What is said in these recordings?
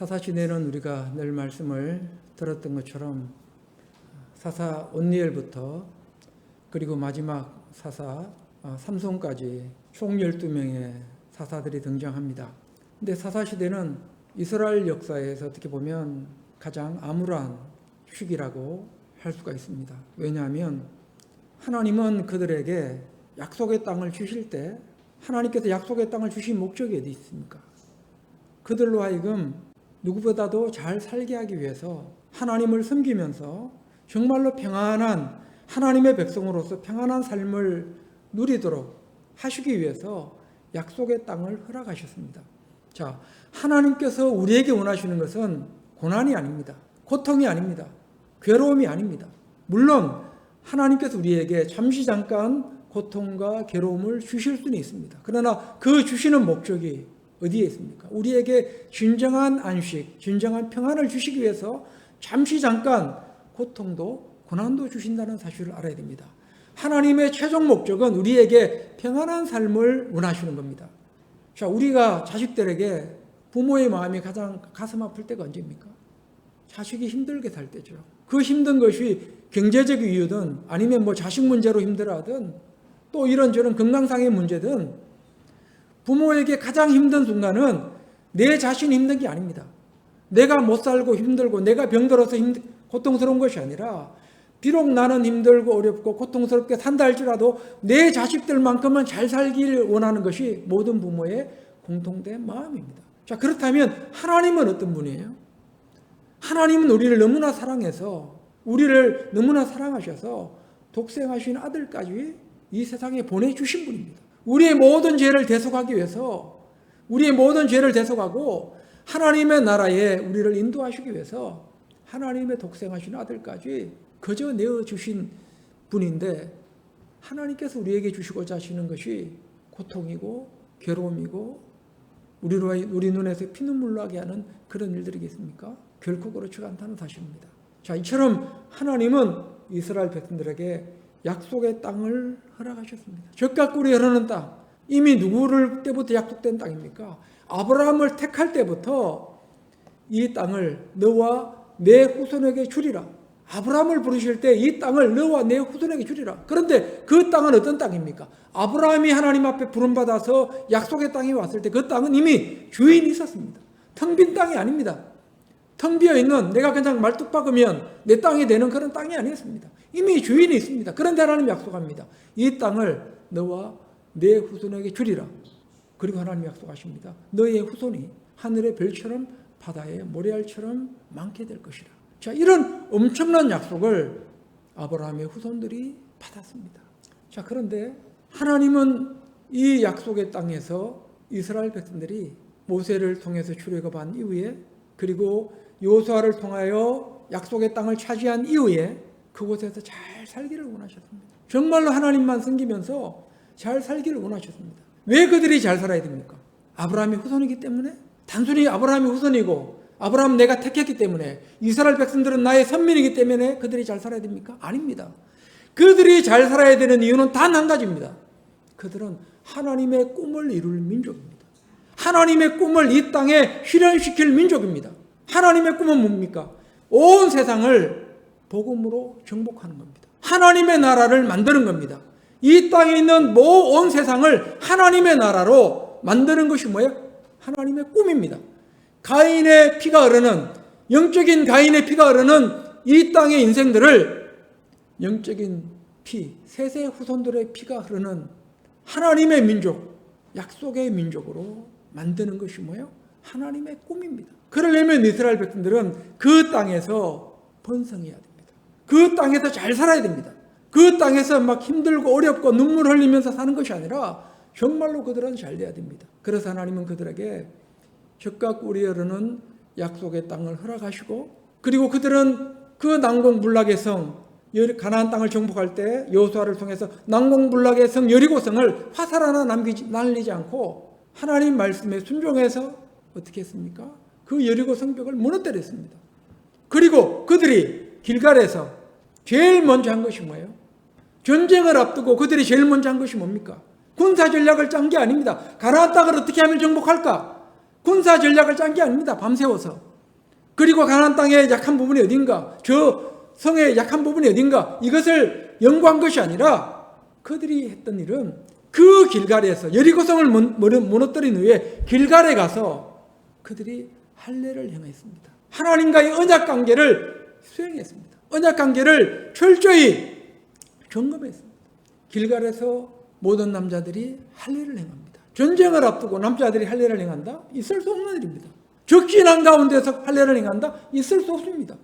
사사시대는 우리가 늘 말씀을 들었던 것처럼 사사 온니엘부터 그리고 마지막 사사 삼손까지 총 12명의 사사들이 등장합니다. 근데 사사시대는 이스라엘 역사에서 어떻게 보면 가장 암울한 시기라고 할 수가 있습니다. 왜냐하면 하나님은 그들에게 약속의 땅을 주실 때 하나님께서 약속의 땅을 주신 목적이 어디 있습니까? 그들로 하여금 누구보다도 잘 살게 하기 위해서 하나님을 섬기면서 정말로 평안한 하나님의 백성으로서 평안한 삶을 누리도록 하시기 위해서 약속의 땅을 허락하셨습니다. 자, 하나님께서 우리에게 원하시는 것은 고난이 아닙니다. 고통이 아닙니다. 괴로움이 아닙니다. 물론 하나님께서 우리에게 잠시 잠깐 고통과 괴로움을 주실 수는 있습니다. 그러나 그 주시는 목적이 어디에 있습니까? 우리에게 진정한 안식, 진정한 평안을 주시기 위해서 잠시 잠깐 고통도 고난도 주신다는 사실을 알아야 됩니다. 하나님의 최종 목적은 우리에게 평안한 삶을 원하시는 겁니다. 자, 우리가 자식들에게 부모의 마음이 가장 가슴 아플 때가 언제입니까? 자식이 힘들게 살 때죠. 그 힘든 것이 경제적 이유든 아니면 자식 문제로 힘들어하든 또 이런저런 건강상의 문제든 부모에게 가장 힘든 순간은 내 자신이 힘든 게 아닙니다. 내가 못 살고 힘들고 내가 병들어서 고통스러운 것이 아니라 비록 나는 힘들고 어렵고 고통스럽게 산다 할지라도 내 자식들만큼은 잘 살길 원하는 것이 모든 부모의 공통된 마음입니다. 자, 그렇다면 하나님은 어떤 분이에요? 하나님은 우리를 너무나 사랑해서 우리를 너무나 사랑하셔서 독생하신 아들까지 이 세상에 보내주신 분입니다. 우리의 모든 죄를 대속하기 위해서 우리의 모든 죄를 대속하고 하나님의 나라에 우리를 인도하시기 위해서 하나님의 독생하신 아들까지 거저 내어주신 분인데 하나님께서 우리에게 주시고자 하시는 것이 고통이고 괴로움이고 우리 눈에서 피눈물 나게 하는 그런 일들이겠습니까? 결코 그렇지 않다는 사실입니다. 자, 이처럼 하나님은 이스라엘 백성들에게 약속의 땅을 허락하셨습니다. 적과 꿀이 흐르는 땅, 이미 누구를 때부터 약속된 땅입니까? 아브라함을 택할 때부터 이 땅을 너와 내 후손에게 주리라. 아브라함을 부르실 때 이 땅을 너와 내 후손에게 주리라. 그런데 그 땅은 어떤 땅입니까? 아브라함이 하나님 앞에 부름받아서 약속의 땅에 왔을 때 그 땅은 이미 주인이 있었습니다. 텅 빈 땅이 아닙니다. 텅 비어있는 내가 그냥 말뚝 박으면 내 땅이 되는 그런 땅이 아니었습니다. 이미 주인이 있습니다. 그런데 하나님 약속합니다. 이 땅을 너와 내 후손에게 주리라. 그리고 하나님 약속하십니다. 너의 후손이 하늘의 별처럼 바다의 모래알처럼 많게 될 것이라. 자, 이런 엄청난 약속을 아브라함의 후손들이 받았습니다. 자, 그런데 하나님은 이 약속의 땅에서 이스라엘 백성들이 모세를 통해서 출애굽한 이후에 그리고 여호수아를 통하여 약속의 땅을 차지한 이후에 그곳에서 잘 살기를 원하셨습니다. 정말로 하나님만 섬기면서 잘 살기를 원하셨습니다. 왜 그들이 잘 살아야 됩니까? 아브라함의 후손이기 때문에? 단순히 아브라함의 후손이고 아브라함 내가 택했기 때문에 이스라엘 백성들은 나의 선민이기 때문에 그들이 잘 살아야 됩니까? 아닙니다. 그들이 잘 살아야 되는 이유는 단 한 가지입니다. 그들은 하나님의 꿈을 이룰 민족입니다. 하나님의 꿈을 이 땅에 실현시킬 민족입니다. 하나님의 꿈은 뭡니까? 온 세상을 복음으로 정복하는 겁니다. 하나님의 나라를 만드는 겁니다. 이 땅에 있는 온 세상을 하나님의 나라로 만드는 것이 뭐예요? 하나님의 꿈입니다. 가인의 피가 흐르는 영적인 가인의 피가 흐르는 이 땅의 인생들을 영적인 피, 세세 후손들의 피가 흐르는 하나님의 민족, 약속의 민족으로 만드는 것이 뭐예요? 하나님의 꿈입니다. 그러려면 이스라엘 백성들은 그 땅에서 번성해야 됩니다. 그 땅에서 잘 살아야 됩니다. 그 땅에서 막 힘들고 어렵고 눈물 흘리면서 사는 것이 아니라 정말로 그들은 잘 돼야 됩니다. 그래서 하나님은 그들에게 젖과 꿀이 흐르는 약속의 땅을 허락하시고 그리고 그들은 그 난공불락의 성 가나안 땅을 정복할 때 여호수아를 통해서 난공불락의 성 여리고성을 화살 하나 날리지 않고 하나님 말씀에 순종해서 어떻게 했습니까? 그 여리고 성벽을 무너뜨렸습니다. 그리고 그들이 길갈에서 제일 먼저 한 것이 뭐예요? 전쟁을 앞두고 그들이 제일 먼저 한 것이 뭡니까? 군사 전략을 짠 게 아닙니다. 가나안 땅을 어떻게 하면 정복할까? 군사 전략을 짠 게 아닙니다. 밤새워서. 그리고 가나안 땅의 약한 부분이 어딘가, 저 성의 약한 부분이 어딘가, 이것을 연구한 것이 아니라 그들이 했던 일은 그 길갈에서 여리고성을 무너뜨린 후에 길갈에 가서 그들이 할례를 행했습니다. 하나님과의 언약 관계를 수행했습니다. 언약 관계를 철저히 점검했습니다. 길갈에서 모든 남자들이 할례를 행합니다. 전쟁을 앞두고 남자들이 할례를 행한다? 있을 수 없는 일입니다. 적진한 가운데서 할례를 행한다? 있을 수 없습니다.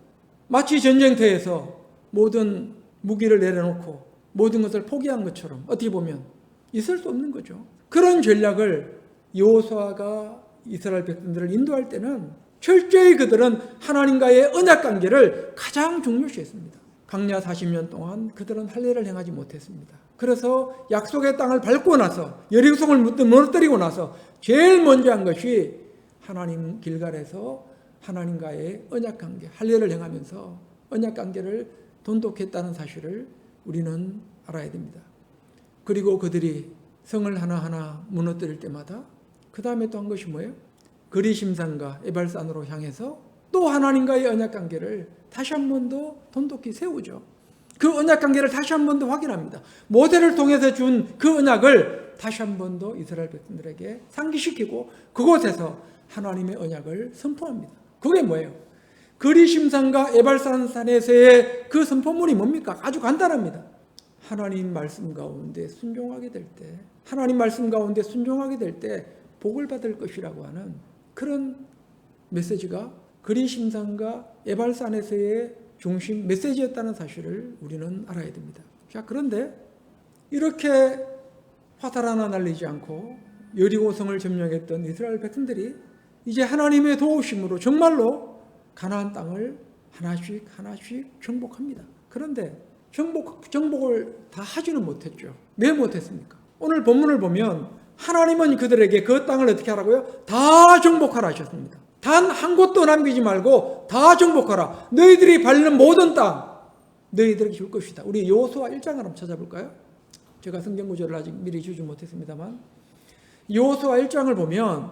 마치 전쟁터에서 모든 무기를 내려놓고 모든 것을 포기한 것처럼 어떻게 보면 있을 수 없는 거죠. 그런 전략을 여호수아가 이스라엘 백성들을 인도할 때는 철저히 그들은 하나님과의 언약 관계를 가장 중요시했습니다. 광야 40년 동안 그들은 할례를 행하지 못했습니다. 그래서 약속의 땅을 밟고 나서 여리고성을 무너뜨리고 나서 제일 먼저 한 것이 하나님 길갈에서 하나님과의 언약 관계, 할례를 행하면서 언약 관계를 돈독했다는 사실을 우리는 알아야 됩니다. 그리고 그들이 성을 하나하나 무너뜨릴 때마다 그 다음에 또 한 것이 뭐예요? 그리심산과 에발산으로 향해서 또 하나님과의 언약 관계를 다시 한 번 더 돈독히 세우죠. 그 언약 관계를 다시 한 번 더 확인합니다. 모세를 통해서 준 그 언약을 다시 한 번 더 이스라엘 백성들에게 상기시키고 그곳에서 하나님의 언약을 선포합니다. 그게 뭐예요? 그리심산과 에발산산에서의 그 선포문이 뭡니까? 아주 간단합니다. 하나님 말씀 가운데 순종하게 될 때, 하나님 말씀 가운데 순종하게 될 때 복을 받을 것이라고 하는 그런 메시지가 그리심산과 에발산에서의 중심 메시지였다는 사실을 우리는 알아야 됩니다. 자, 그런데 이렇게 화살 하나 날리지 않고 여리고성을 점령했던 이스라엘 백성들이 이제 하나님의 도우심으로 정말로 가나안 땅을 하나씩 정복합니다. 그런데 정복을 다 하지는 못했죠. 왜 못했습니까? 오늘 본문을 보면 하나님은 그들에게 그 땅을 어떻게 하라고요? 다 정복하라 하셨습니다. 단 한 곳도 남기지 말고 다 정복하라. 너희들이 밟는 모든 땅 너희들에게 줄 것이다. 우리 여호수아 1장을 한번 찾아볼까요? 제가 성경 구절을 아직 미리 주지 못했습니다만 여호수아 1장을 보면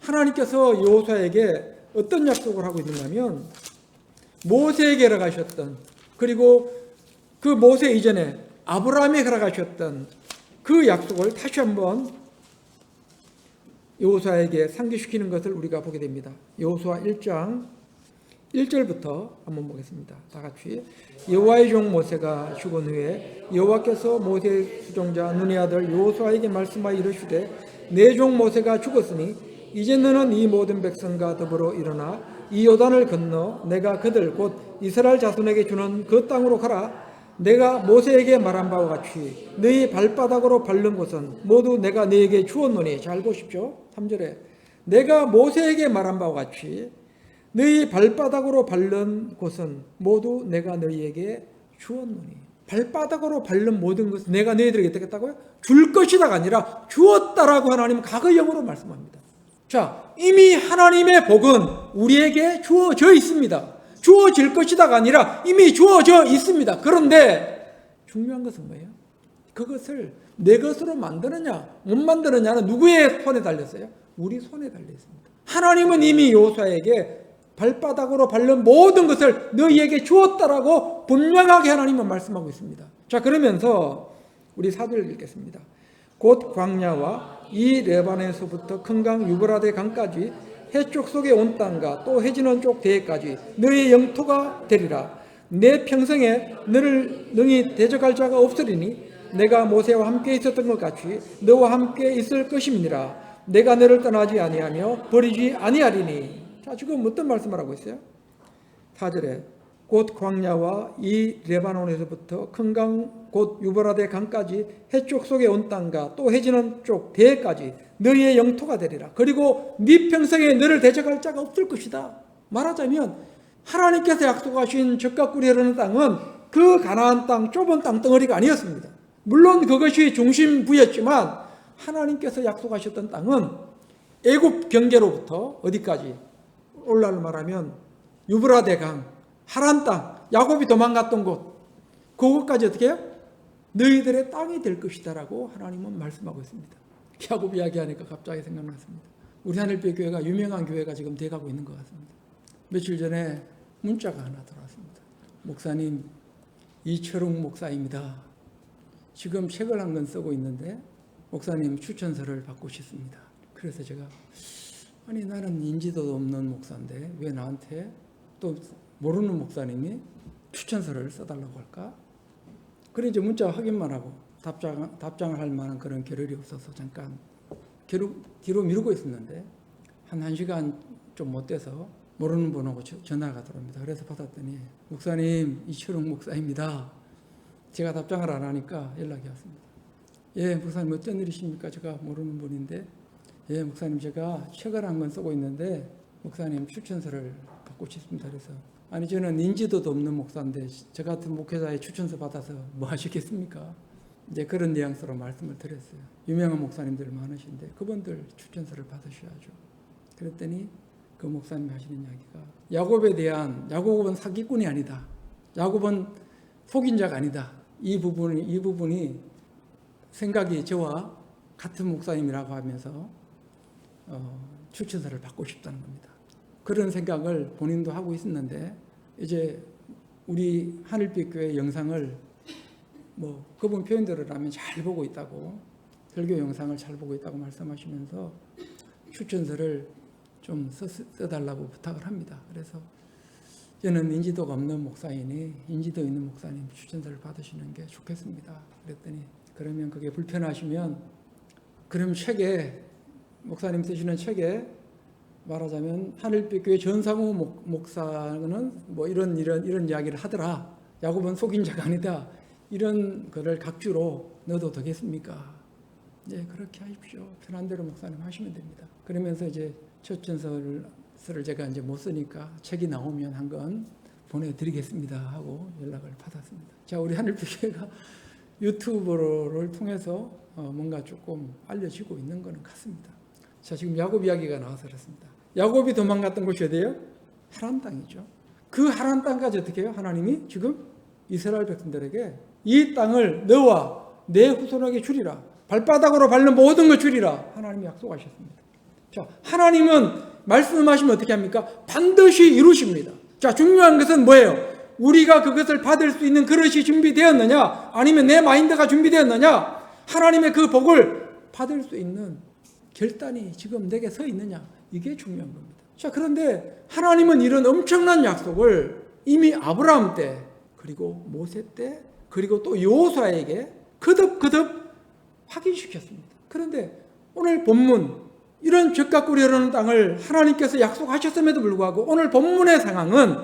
하나님께서 여호수아에게 어떤 약속을 하고 있느냐면 모세에게 허락하셨던, 그리고 그 모세 이전에 아브라함에게 허락하셨던 그 약속을 다시 한번 여호수아에게 상기시키는 것을 우리가 보게 됩니다. 여호수아 1장 1절부터 한번 보겠습니다. 다 같이. 여호와의 종 모세가 죽은 후에 여호와께서 모세의 수종자 눈의 아들 여호수아에게 말씀하여 이르시되 내 종 모세가 죽었으니 이제 너는 이 모든 백성과 더불어 일어나 이 요단을 건너 내가 그들 곧 이스라엘 자손에게 주는 그 땅으로 가라. 내가 모세에게 말한 바와 같이 너희 발바닥으로 밟는 곳은 모두 내가 너에게 주었노니. 잘 보십시오. 3절에 내가 모세에게 말한 바와 같이 너희 발바닥으로 밟는 곳은 모두 내가 너희에게 주었노니. 발바닥으로 밟는 모든 것은 내가 너희들에게 어떻게 했다고요? 줄 것이다가 아니라 주었다라고 하나님은 과거형으로 말씀합니다. 자, 이미 하나님의 복은 우리에게 주어져 있습니다. 주어질 것이다가 아니라 이미 주어져 있습니다. 그런데 중요한 것은 뭐예요? 그것을 내 것으로 만드느냐 못 만드느냐는 누구의 손에 달렸어요? 우리 손에 달려있습니다. 하나님은 이미 여호수아에게 발바닥으로 밟는 모든 것을 너희에게 주었다라고 분명하게 하나님은 말씀하고 있습니다. 자, 그러면서 우리 4절을 읽겠습니다. 곧 광야와 이 레바논에서부터 큰 강 유브라데 강까지 해쪽 속에 온 땅과 또 해지는 쪽 대해까지 너의 영토가 되리라. 내 평생에 너를 능히 대적할 자가 없으리니 내가 모세와 함께 있었던 것 같이 너와 함께 있을 것임이니라. 내가 너를 떠나지 아니하며 버리지 아니하리니. 자, 지금 어떤 말씀을 하고 있어요? 4절에 곧 광야와 이 레바논에서부터 큰 강 곧 유브라데 강까지 해쪽 속에 온 땅과 또 해지는 쪽 대해까지 너희의 영토가 되리라. 그리고 네 평생에 너를 대적할 자가 없을 것이다. 말하자면 하나님께서 약속하신 젖과 꿀이 흐르는 땅은 그 가나안 땅, 좁은 땅덩어리가 아니었습니다. 물론 그것이 중심부였지만 하나님께서 약속하셨던 땅은 애굽 경계로부터 어디까지? 오늘날로 말하면 유브라데 강, 하란 땅, 야곱이 도망갔던 곳, 그것까지 어떻게 해요? 너희들의 땅이 될 것이다라고 하나님은 말씀하고 있습니다. 야곱 이야기하니까 갑자기 생각났습니다. 우리 하늘빛 교회가 유명한 교회가 지금 돼가고 있는 것 같습니다. 며칠 전에 문자가 하나 들어왔습니다. 목사님, 이철웅 목사입니다. 지금 책을 한 권 쓰고 있는데 목사님 추천서를 받고 싶습니다. 그래서 제가 아니 나는 인지도도 없는 목사인데 왜 나한테 또 모르는 목사님이 추천서를 써달라고 할까? 그래 이제 문자 확인만 하고 답장을 할 만한 그런 겨를이 없어서 잠깐 뒤로 미루고 있었는데 한 1시간 좀 못 돼서 모르는 분하고 전화가 들어옵니다. 그래서 받았더니 목사님 이철웅 목사입니다. 제가 답장을 안 하니까 연락이 왔습니다. 예, 목사님 어떤 일이십니까? 제가 모르는 분인데 예, 목사님 제가 책을 한 권 쓰고 있는데 목사님 추천서를 받고 싶습니다. 그래서 아니 저는 인지도도 없는 목사인데 저 같은 목회자의 추천서 받아서 뭐 하시겠습니까? 이제 그런 뉘앙스로 말씀을 드렸어요. 유명한 목사님들 많으신데 그분들 추천서를 받으셔야죠. 그랬더니 그 목사님이 하시는 이야기가 야곱은 사기꾼이 아니다. 야곱은 속인 자가 아니다. 이 부분이 생각이 저와 같은 목사님이라고 하면서 추천서를 받고 싶다는 겁니다. 그런 생각을 본인도 하고 있었는데 이제 우리 하늘빛 교회 영상을 뭐 그분 표현대로라면 잘 보고 있다고 설교 영상을 잘 보고 있다고 말씀하시면서 추천서를 좀 써달라고 부탁을 합니다. 그래서 저는 인지도가 없는 목사이니 인지도 있는 목사님 추천서를 받으시는 게 좋겠습니다. 그랬더니 그러면 그게 불편하시면 그럼 책에 목사님 쓰시는 책에 말하자면 하늘빛 교회 전상우 목사는 뭐 이런 이야기를 하더라. 야곱은 속인 자가 아니다. 이런 거를 각주로 넣어도 되겠습니까? 네, 그렇게 하십시오. 편한 대로 목사님 하시면 됩니다. 그러면서 이제 추천서를 제가 이제 못 쓰니까 책이 나오면 한 건 보내드리겠습니다 하고 연락을 받았습니다. 자, 우리 하늘빛 교회가 유튜브를 통해서 뭔가 조금 알려지고 있는 것은 같습니다. 자, 지금 야곱 이야기가 나와서 그렇습니다. 야곱이 도망갔던 곳이 어디예요? 하란 땅이죠. 그 하란 땅까지 어떻게 해요? 하나님이 지금 이스라엘 백성들에게 이 땅을 너와 내 후손에게 주리라. 발바닥으로 밟는 모든 걸 주리라. 하나님이 약속하셨습니다. 자, 하나님은 말씀하시면 어떻게 합니까? 반드시 이루십니다. 자, 중요한 것은 뭐예요? 우리가 그것을 받을 수 있는 그릇이 준비되었느냐? 아니면 내 마인드가 준비되었느냐? 하나님의 그 복을 받을 수 있는 결단이 지금 내게 서 있느냐? 이게 중요한 겁니다. 자, 그런데 하나님은 이런 엄청난 약속을 이미 아브라함 때, 그리고 모세 때, 그리고 또 여호수아에게 거듭 확인시켰습니다. 그런데 오늘 본문, 이런 젖과 꿀이 흐르는 땅을 하나님께서 약속하셨음에도 불구하고 오늘 본문의 상황은,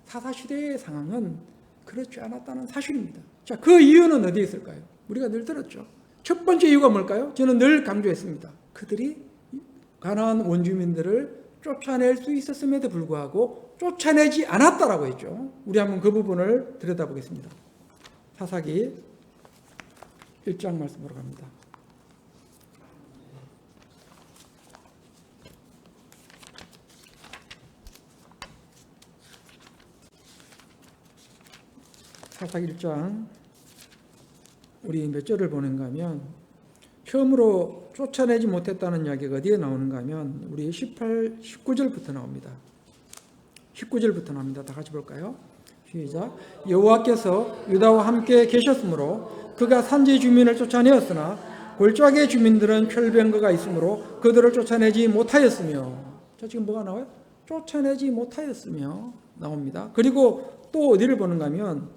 사사시대의 상황은 그렇지 않았다는 사실입니다. 자, 그 이유는 어디에 있을까요? 우리가 늘 들었죠. 첫 번째 이유가 뭘까요? 저는 늘 강조했습니다. 그들이 가나안 원주민들을 쫓아낼 수 있었음에도 불구하고 쫓아내지 않았다라고 했죠. 우리 한번 그 부분을 들여다보겠습니다. 사사기 1장 말씀으로 갑니다. 사사기 1장 우리 몇 절을 보는가 하면 처음으로 쫓아내지 못했다는 이야기가 어디에 나오는가 하면 우리 19절부터 나옵니다. 19절부터 나옵니다. 다 같이 볼까요? 시작. 여호와께서 유다와 함께 계셨으므로 그가 산지 주민을 쫓아내었으나 골짜기 주민들은 철병거가 있으므로 그들을 쫓아내지 못하였으며. 자, 지금 뭐가 나와요? 쫓아내지 못하였으며 나옵니다. 그리고 또 어디를 보는가 하면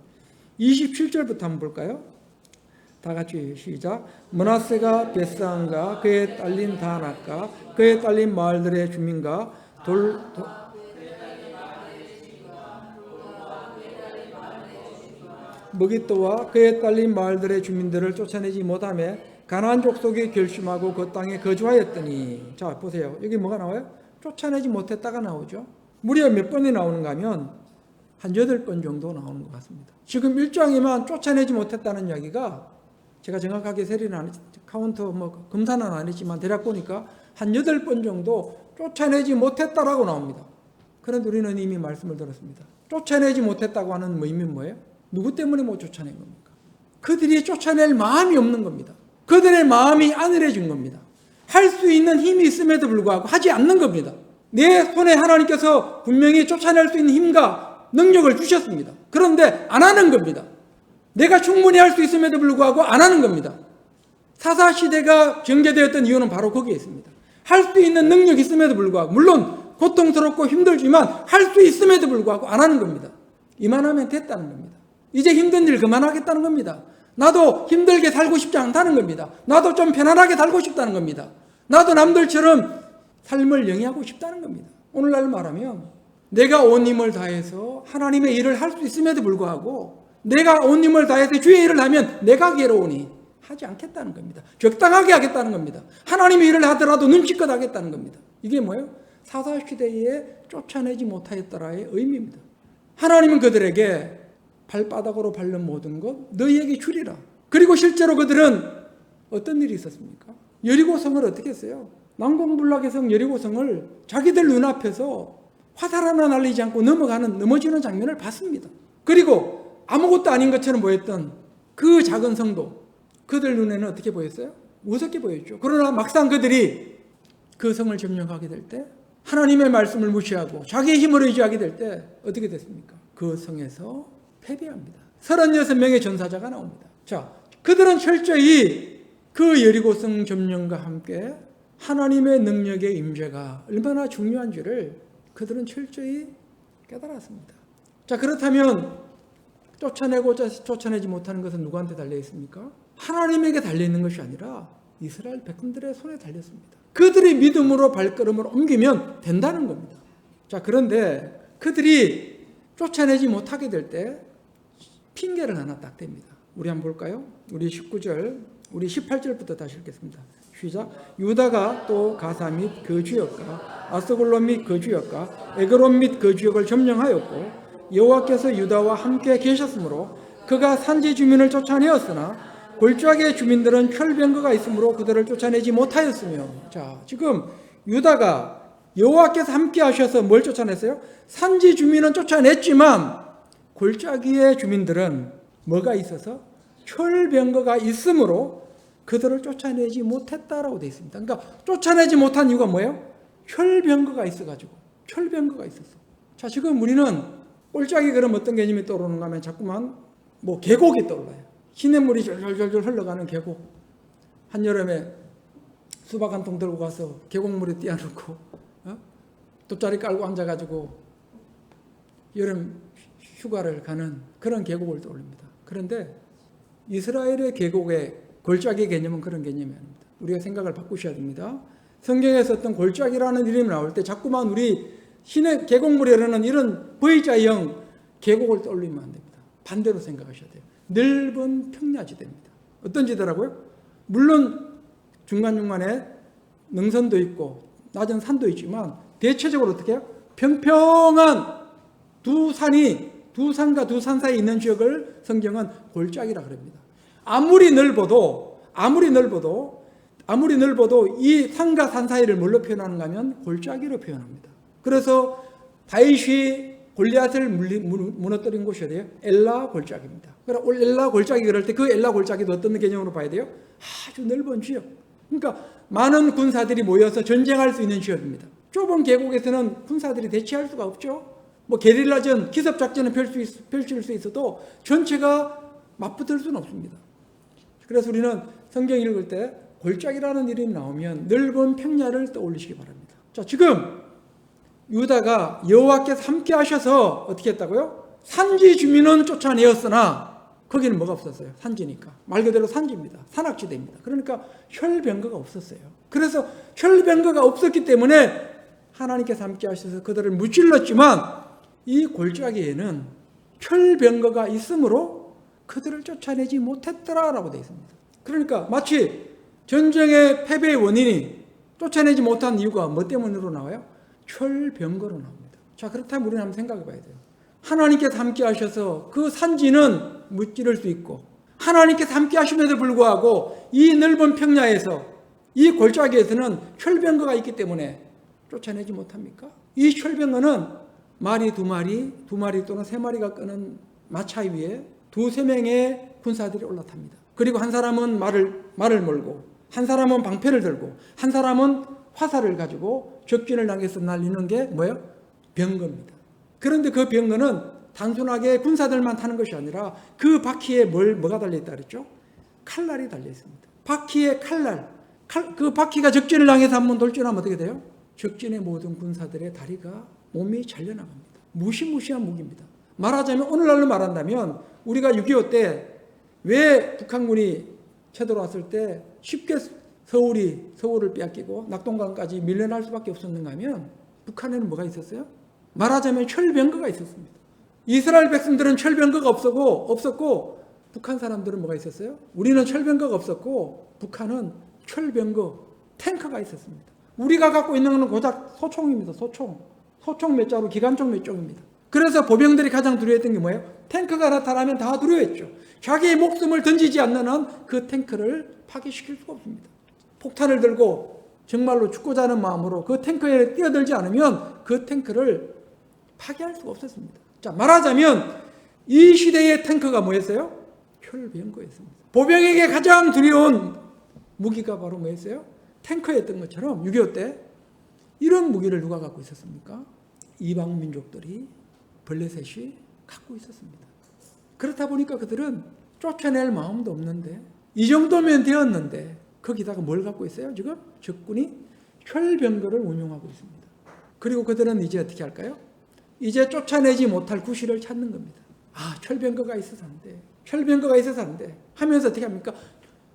27절부터 한번 볼까요? 다 같이 시작. 므낫세가 벳상과 그의 딸린 다낙과 그의 딸린 마을들의 주민과 무기또와 그의 딸린 마을들의 주민들을 쫓아내지 못하며 가나안 족속이 결심하고 그 땅에 거주하였더니. 자, 보세요. 여기 뭐가 나와요? 쫓아내지 못했다가 나오죠. 무려 몇 번이 나오는가 하면 한 8번 정도 나오는 것 같습니다. 지금 1장에만 쫓아내지 못했다는 이야기가 제가 정확하게 세리는 안 했지만 카운터 검사는 안 했지만 대략 보니까 한 8번 정도 쫓아내지 못했다라고 나옵니다. 그런데 우리는 이미 말씀을 들었습니다. 쫓아내지 못했다고 하는 의미는 뭐예요? 누구 때문에 못 쫓아낸 겁니까? 그들이 쫓아낼 마음이 없는 겁니다. 그들의 마음이 안일해진 겁니다. 할 수 있는 힘이 있음에도 불구하고 하지 않는 겁니다. 내 손에 하나님께서 분명히 쫓아낼 수 있는 힘과 능력을 주셨습니다. 그런데 안 하는 겁니다. 내가 충분히 할 수 있음에도 불구하고 안 하는 겁니다. 사사시대가 정제되었던 이유는 바로 거기에 있습니다. 할 수 있는 능력이 있음에도 불구하고, 물론 고통스럽고 힘들지만 할 수 있음에도 불구하고 안 하는 겁니다. 이만하면 됐다는 겁니다. 이제 힘든 일 그만하겠다는 겁니다. 나도 힘들게 살고 싶지 않다는 겁니다. 나도 좀 편안하게 살고 싶다는 겁니다. 나도 남들처럼 삶을 영위하고 싶다는 겁니다. 오늘날 말하면 내가 온 힘을 다해서 하나님의 일을 할 수 있음에도 불구하고 내가 온 힘을 다해서 주의 일을 하면 내가 괴로우니 하지 않겠다는 겁니다. 적당하게 하겠다는 겁니다. 하나님의 일을 하더라도 눈치껏 하겠다는 겁니다. 이게 뭐예요? 사사시대에 쫓아내지 못하였더라의 의미입니다. 하나님은 그들에게 발바닥으로 밟는 모든 것 너희에게 주리라. 그리고 실제로 그들은 어떤 일이 있었습니까? 여리고성을 어떻게 했어요? 난공불락의 성 여리고성을 자기들 눈앞에서 화살 하나 날리지 않고 넘어지는 장면을 봤습니다. 그리고 아무것도 아닌 것처럼 보였던 그 작은 성도 그들 눈에는 어떻게 보였어요? 무섭게 보였죠. 그러나 막상 그들이 그 성을 점령하게 될 때 하나님의 말씀을 무시하고 자기의 힘을 의지하게 될 때 어떻게 됐습니까? 그 성에서 패배합니다. 36명의 전사자가 나옵니다. 자, 그들은 철저히 그 여리고성 점령과 함께 하나님의 능력의 임재가 얼마나 중요한지를 그들은 철저히 깨달았습니다. 자, 그렇다면 쫓아내고자 쫓아내지 못하는 것은 누구한테 달려 있습니까? 하나님에게 달려 있는 것이 아니라 이스라엘 백성들의 손에 달렸습니다. 그들이 믿음으로 발걸음을 옮기면 된다는 겁니다. 자, 그런데 그들이 쫓아내지 못하게 될 때 핑계를 하나 딱 댑니다. 우리 한번 볼까요? 우리 19절, 우리 18절부터 다시 읽겠습니다. 시작. 유다가 또 가사 및 그 지역과 아스골론 및 그 지역과 에그론 및 그 지역을 점령하였고 여호와께서 유다와 함께 계셨으므로 그가 산지 주민을 쫓아내었으나 골짜기의 주민들은 혈병거가 있으므로 그들을 쫓아내지 못하였으며. 자, 지금 유다가 여호와께서 함께 하셔서 뭘 쫓아냈어요? 산지 주민은 쫓아냈지만 골짜기의 주민들은 뭐가 있어서? 혈병거가 있으므로 그들을 쫓아내지 못했다라고 되어 있습니다. 그러니까 쫓아내지 못한 이유가 뭐예요? 혈병거가 있어가지고. 혈병거가 있었어. 자, 지금 우리는 골짜기 그럼 어떤 개념이 떠오르는가 하면 자꾸만 뭐 계곡이 떠올라요. 시냇물이 절절절절 흘러가는 계곡. 한여름에 수박 한 통 들고 가서 계곡물에 띄워놓고 돗자리 깔고 앉아가지고 여름 휴가를 가는 그런 계곡을 떠올립니다. 그런데 이스라엘의 계곡의 골짜기 개념은 그런 개념이 아닙니다. 우리가 생각을 바꾸셔야 됩니다. 성경에 썼던 골짜기라는 이름이 나올 때 자꾸만 우리 시내 계곡물에 흐르는 이런 V자형 계곡을 떠올리면 안 됩니다. 반대로 생각하셔야 돼요. 넓은 평야지대입니다. 어떤 지대라고요? 물론 중간중간에 능선도 있고 낮은 산도 있지만 대체적으로 어떻게 해요? 평평한 두 산과 두 산 사이에 있는 지역을 성경은 골짜기라 그럽니다. 아무리 넓어도 이 산과 산 사이를 뭘로 표현하는가 하면 골짜기로 표현합니다. 그래서 다윗이 골리앗을 무너뜨린 곳이 어디예요? 엘라 골짜기입니다. 그러니까 엘라 골짜기 그럴 때 그 엘라 골짜기도 어떤 개념으로 봐야 돼요? 아주 넓은 지역. 그러니까 많은 군사들이 모여서 전쟁할 수 있는 지역입니다. 좁은 계곡에서는 군사들이 대치할 수가 없죠. 뭐 게릴라전, 기습작전을 펼칠 수 있어도 전체가 맞붙을 수는 없습니다. 그래서 우리는 성경 읽을 때 골짜기라는 이름이 나오면 넓은 평야를 떠올리시기 바랍니다. 자, 지금 유다가 여호와께서 함께 하셔서 어떻게 했다고요? 산지 주민은 쫓아내었으나 거기는 뭐가 없었어요? 산지니까. 말 그대로 산지입니다. 산악지대입니다. 그러니까 혈병거가 없었어요. 그래서 혈병거가 없었기 때문에 하나님께서 함께 하셔서 그들을 무찔렀지만 이 골짜기에는 혈병거가 있으므로 그들을 쫓아내지 못했더라라고 되어 있습니다. 그러니까 마치 전쟁의 패배의 원인이 쫓아내지 못한 이유가 뭐 때문으로 나와요? 혈병거로 나옵니다. 자, 그렇다면 우리는 한번 생각해 봐야 돼요. 하나님께서 함께 하셔서 그 산지는 무찌를 수 있고 하나님께서 함께 하심에도 불구하고 이 넓은 평야에서 이 골짜기에서는 혈병거가 있기 때문에 쫓아내지 못합니까? 이 혈병거는 말이 두 마리 또는 세 마리가 끄는 마차 위에 두세 명의 군사들이 올라탑니다. 그리고 한 사람은 말을 몰고 한 사람은 방패를 들고 한 사람은 화살을 가지고 적진을 향해서 날리는 게 뭐예요? 병거입니다. 그런데 그 병거는 단순하게 군사들만 타는 것이 아니라 그 바퀴에 뭐가 달려있다 그랬죠? 칼날이 달려있습니다. 바퀴에 칼날, 그 바퀴가 적진을 향해서 한번 돌진하면 어떻게 돼요? 적진의 모든 군사들의 다리가 몸이 잘려나갑니다. 무시무시한 무기입니다. 말하자면 오늘날로 말한다면 우리가 6.25 때 왜 북한군이 쳐들어왔을 때 쉽게 서울을 빼앗기고 낙동강까지 밀려날 수밖에 없었는가 하면 북한에는 뭐가 있었어요? 말하자면 철병거가 있었습니다. 이스라엘 백성들은 철병거가 없었고 북한 사람들은 뭐가 있었어요? 우리는 철병거가 없었고 북한은 철병거 탱크가 있었습니다. 우리가 갖고 있는 것은 고작 소총입니다. 소총 몇 자루, 기관총 몇 종입니다. 그래서 보병들이 가장 두려워했던 게 뭐예요? 탱크가 나타나면 다 두려워했죠. 자기의 목숨을 던지지 않는 한 그 탱크를 파괴시킬 수가 없습니다. 폭탄을 들고 정말로 죽고자 하는 마음으로 그 탱크에 뛰어들지 않으면 그 탱크를 파괴할 수가 없었습니다. 자, 말하자면 이 시대의 탱크가 뭐였어요? 철병거였습니다. 보병에게 가장 두려운 무기가 바로 뭐였어요? 탱크였던 것처럼 6.25 때 이런 무기를 누가 갖고 있었습니까? 이방 민족들이 블레셋이 갖고 있었습니다. 그렇다 보니까 그들은 쫓아낼 마음도 없는데 이 정도면 되었는데 거기다가 뭘 갖고 있어요? 지금 적군이 철병거를 운용하고 있습니다. 그리고 그들은 이제 어떻게 할까요? 이제 쫓아내지 못할 구실을 찾는 겁니다. 아, 철병거가 있어서 안 돼. 철병거가 있어서 안 돼. 하면서 어떻게 합니까?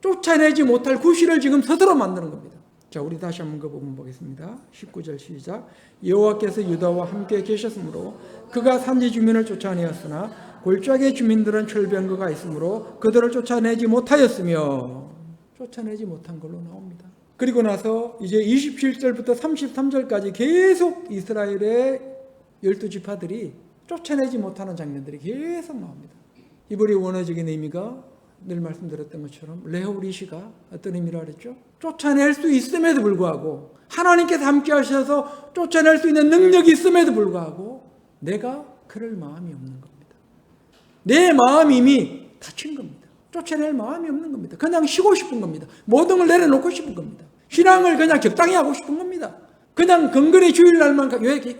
쫓아내지 못할 구실을 지금 스스로 만드는 겁니다. 자, 우리 다시 한번 그 부분 보겠습니다. 19절 시작. 여호와께서 유다와 함께 계셨으므로 그가 산지 주민을 쫓아내었으나 골짜기 주민들은 철병거가 있으므로 그들을 쫓아내지 못하였으며 쫓아내지 못한 걸로 나옵니다. 그리고 나서 이제 27절부터 33절까지 계속 이스라엘의 12지파들이 쫓아내지 못하는 장면들이 계속 나옵니다. 히브리 원어적인 의미가 늘 말씀드렸던 것처럼 레호리시가 어떤 의미라 그랬죠? 쫓아낼 수 있음에도 불구하고 하나님께서 함께 하셔서 쫓아낼 수 있는 능력이 있음에도 불구하고 내가 그럴 마음이 없는 겁니다. 내 마음이 이미 닫힌 겁니다. 쫓아낼 마음이 없는 겁니다. 그냥 쉬고 싶은 겁니다. 모든 걸 내려놓고 싶은 겁니다. 신앙을 그냥 적당히 하고 싶은 겁니다. 그냥 근근히 주일날만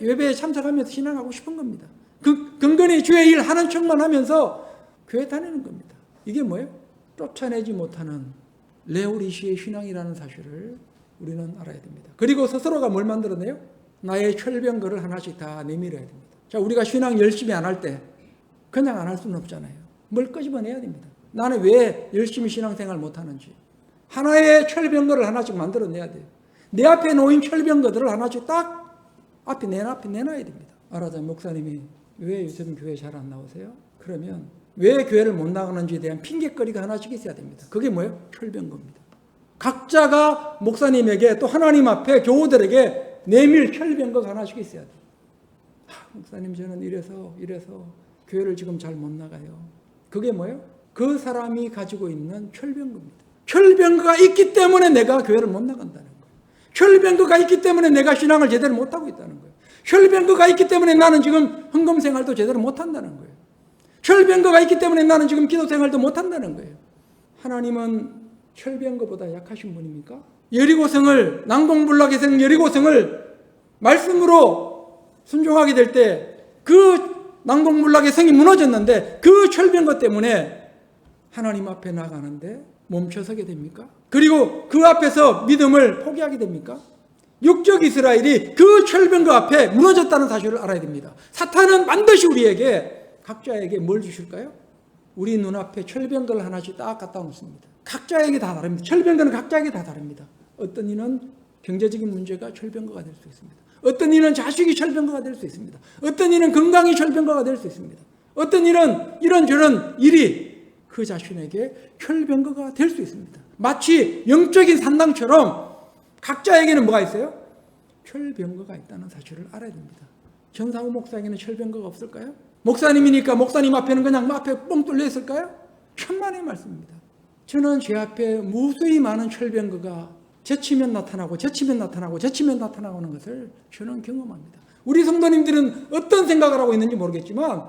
예배에 참석하면서 신앙하고 싶은 겁니다. 근근히 주의 일 하는 척만 하면서 교회 다니는 겁니다. 이게 뭐예요? 쫓아내지 못하는 레오리시의 신앙이라는 사실을 우리는 알아야 됩니다. 그리고 스스로가 뭘 만들어내요? 나의 철병거를 하나씩 다 내밀어야 됩니다. 자, 우리가 신앙 열심히 안 할 때 그냥 안 할 수는 없잖아요. 뭘 끄집어내야 됩니다. 나는 왜 열심히 신앙생활 못하는지 하나의 철병거를 하나씩 만들어내야 돼요. 내 앞에 놓인 철병거들을 하나씩 딱 앞에 내놔야 됩니다. 알아자면 목사님이 왜 요즘 교회 잘 안 나오세요? 그러면 왜 교회를 못 나가는지에 대한 핑계거리가 하나씩 있어야 됩니다. 그게 뭐예요? 철병거입니다. 각자가 목사님에게 또 하나님 앞에 교우들에게 내밀 철병거가 하나씩 있어야 돼요. 목사님 저는 이래서 교회를 지금 잘 못 나가요. 그게 뭐예요? 그 사람이 가지고 있는 철병거입니다. 철병거가 있기 때문에 내가 교회를 못 나간다는 거예요. 철병거가 있기 때문에 내가 신앙을 제대로 못하고 있다는 거예요. 철병거가 있기 때문에 나는 지금 헌금 생활도 제대로 못한다는 거예요. 철병거가 있기 때문에 나는 지금 기도 생활도 못한다는 거예요. 하나님은 철병거보다 약하신 분입니까? 여리고성을 난공불락의 여리고성을 말씀으로 순종하게 될 때 그 난공불락의 성이 무너졌는데 그 철병거 때문에 하나님 앞에 나가는데 멈춰서게 됩니까? 그리고 그 앞에서 믿음을 포기하게 됩니까? 육적 이스라엘이 그 철병거 앞에 무너졌다는 사실을 알아야 됩니다. 사탄은 반드시 우리에게 각자에게 뭘 주실까요? 우리 눈앞에 철병거를 하나씩 딱 갖다 놓습니다. 각자에게 다 다릅니다. 철병거는 각자에게 다 다릅니다. 어떤 이는 경제적인 문제가 철병거가 될 수 있습니다. 어떤 이는 자식이 철병거가 될 수 있습니다. 어떤 이는 건강이 철병거가 될 수 있습니다. 어떤 이는 이런저런 일이 그 자신에게 철병거가 될 수 있습니다. 마치 영적인 산당처럼 각자에게는 뭐가 있어요? 철병거가 있다는 사실을 알아야 됩니다. 전상우 목사에게는 철병거가 없을까요? 목사님이니까 목사님 앞에는 그냥 앞에 뻥 뚫려 있을까요? 천만의 말씀입니다. 저는 제 앞에 무수히 많은 철병거가 제치면 나타나고 나타나는 것을 저는 경험합니다. 우리 성도님들은 어떤 생각을 하고 있는지 모르겠지만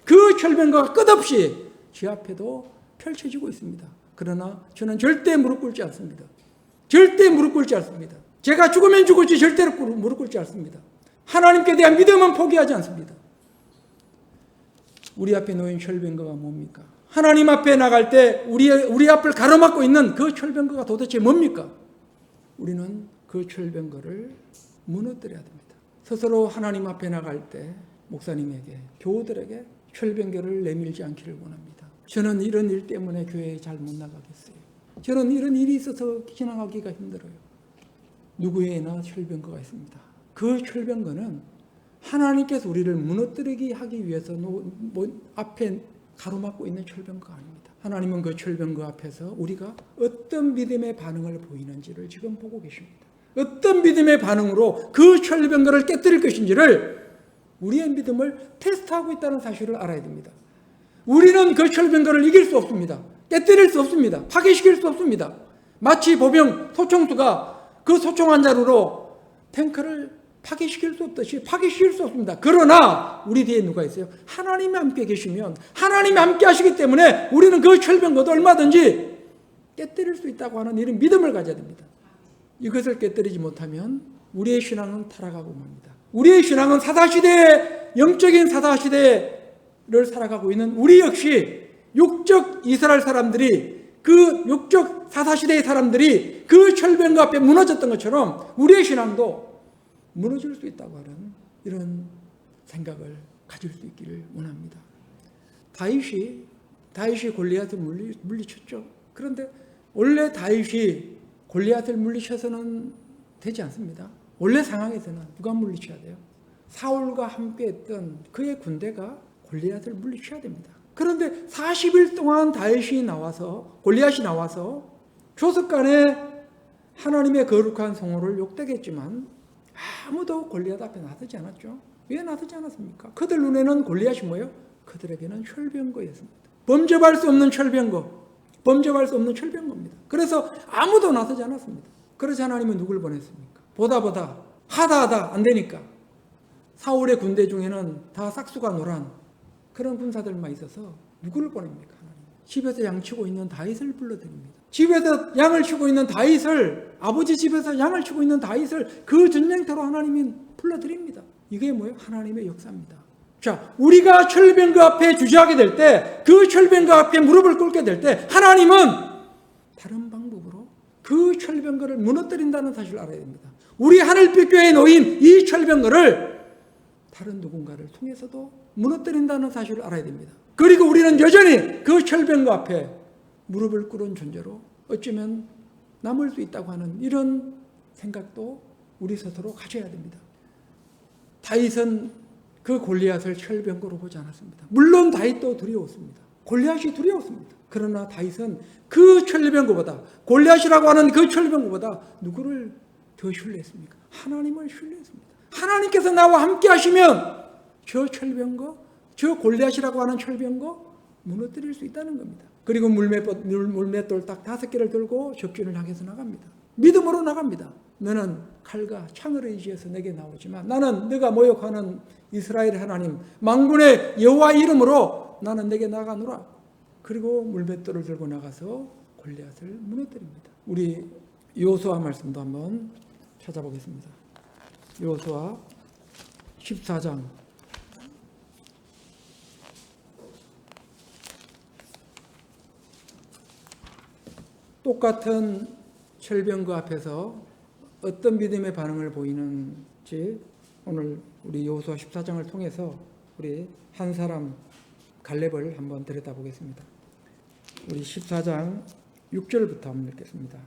그 철병거가 끝없이 제 앞에도 펼쳐지고 있습니다. 그러나 저는 절대 무릎 꿇지 않습니다. 절대 무릎 꿇지 않습니다. 제가 죽으면 죽을지 절대로 무릎 꿇지 않습니다. 하나님께 대한 믿음은 포기하지 않습니다. 우리 앞에 놓인 철병거가 뭡니까? 하나님 앞에 나갈 때 우리 앞을 가로막고 있는 그 철병거가 도대체 뭡니까? 우리는 그 철병거를 무너뜨려야 됩니다. 스스로 하나님 앞에 나갈 때 목사님에게, 교우들에게 철병거를 내밀지 않기를 원합니다. 저는 이런 일 때문에 교회에 잘 못 나가겠어요. 저는 이런 일이 있어서 지나가기가 힘들어요. 누구에나 철병거가 있습니다. 그 철병거는 하나님께서 우리를 무너뜨리게 하기 위해서 앞에 가로막고 있는 철병거가 아닙니다. 하나님은 그 철병거 앞에서 우리가 어떤 믿음의 반응을 보이는지를 지금 보고 계십니다. 어떤 믿음의 반응으로 그 철병거를 깨뜨릴 것인지를 우리의 믿음을 테스트하고 있다는 사실을 알아야 됩니다. 우리는 그 철병거를 이길 수 없습니다. 깨뜨릴 수 없습니다. 파괴시킬 수 없습니다. 마치 보병 소총수가 그 소총한 자루로 탱크를 파괴시킬 수 없듯이 파괴시킬 수 없습니다. 그러나 우리 뒤에 누가 있어요? 하나님이 함께 계시면, 하나님이 함께 하시기 때문에 우리는 그 철병거도 얼마든지 깨뜨릴 수 있다고 하는 이런 믿음을 가져야 됩니다. 이것을 깨뜨리지 못하면 우리의 신앙은 타락하고 맙니다. 우리의 신앙은 사사시대의 영적인 사사시대를 살아가고 있는 우리 역시 육적 이스라엘 사람들이, 그 육적 사사시대의 사람들이 그 철병거 앞에 무너졌던 것처럼 우리의 신앙도 무너질 수 있다고 하는 이런 생각을 가질 수 있기를 원합니다. 다윗이 골리앗을 물리쳤죠. 그런데 원래 다윗이 골리앗을 물리쳐서는 되지 않습니다. 원래 상황에서는 누가 물리쳐야 돼요? 사울과 함께했던 그의 군대가 골리앗을 물리쳐야 됩니다. 그런데 40일 동안 골리앗이 나와서 조석간에 하나님의 거룩한 성호를 욕되겠지만 아무도 골리앗 앞에 나서지 않았죠. 왜 나서지 않았습니까? 그들 눈에는 골리앗이 뭐예요? 그들에게는 철병거였습니다. 범접할 수 없는 철병거입니다. 그래서 아무도 나서지 않았습니다. 그래서 하나님은 누굴 보냈습니까? 보다 하다 안 되니까 사울의 군대 중에는 다 싹수가 노란 그런 군사들만 있어서 누구를 보냅니까? 하나님. 집에서 양치고 있는 다윗을 불러드립니다. 집에서 양을 치고 있는 다윗을, 아버지 집에서 양을 치고 있는 다윗을 그 전쟁터로 하나님이 불러드립니다. 이게 뭐예요? 하나님의 역사입니다. 자, 우리가 철병거 앞에 주저하게 될 때, 그 철병거 앞에 무릎을 꿇게 될 때 하나님은 다른 방법으로 그 철병거를 무너뜨린다는 사실을 알아야 됩니다. 우리 하늘빛 교회에 놓인 이 철병거를 다른 누군가를 통해서도 무너뜨린다는 사실을 알아야 됩니다. 그리고 우리는 여전히 그 철병거 앞에 무릎을 꿇은 존재로 어쩌면 남을 수 있다고 하는 이런 생각도 우리 스스로 가져야 됩니다. 다윗은 그 골리앗을 철병거로 보지 않았습니다. 물론 다윗도 두려웠습니다. 골리앗이 두려웠습니다. 그러나 다윗은 그 철병거보다, 골리앗이라고 하는 그 철병거보다 누구를 더 신뢰했습니까? 하나님을 신뢰했습니다. 하나님께서 나와 함께 하시면 저 철병거, 저 골리앗이라고 하는 철병거 무너뜨릴 수 있다는 겁니다. 그리고 물맷돌 딱 5개를 들고 적진을 향해서 나갑니다. 믿음으로 나갑니다. 너는 칼과 창을 의지해서 내게 나오지만 나는 네가 모욕하는 이스라엘 하나님 만군의 여호와 이름으로 나는 내게 나가노라. 그리고 물맷돌을 들고 나가서 골리앗을 무너뜨립니다. 우리 여호수아 말씀도 한번 찾아보겠습니다. 여호수아 14장 똑같은 철병거 앞에서 어떤 믿음의 반응을 보이는지 오늘 우리 여호수아 14장을 통해서 우리 한 사람 갈렙을 한번 들여다보겠습니다. 우리 14장 6절부터 한번 읽겠습니다.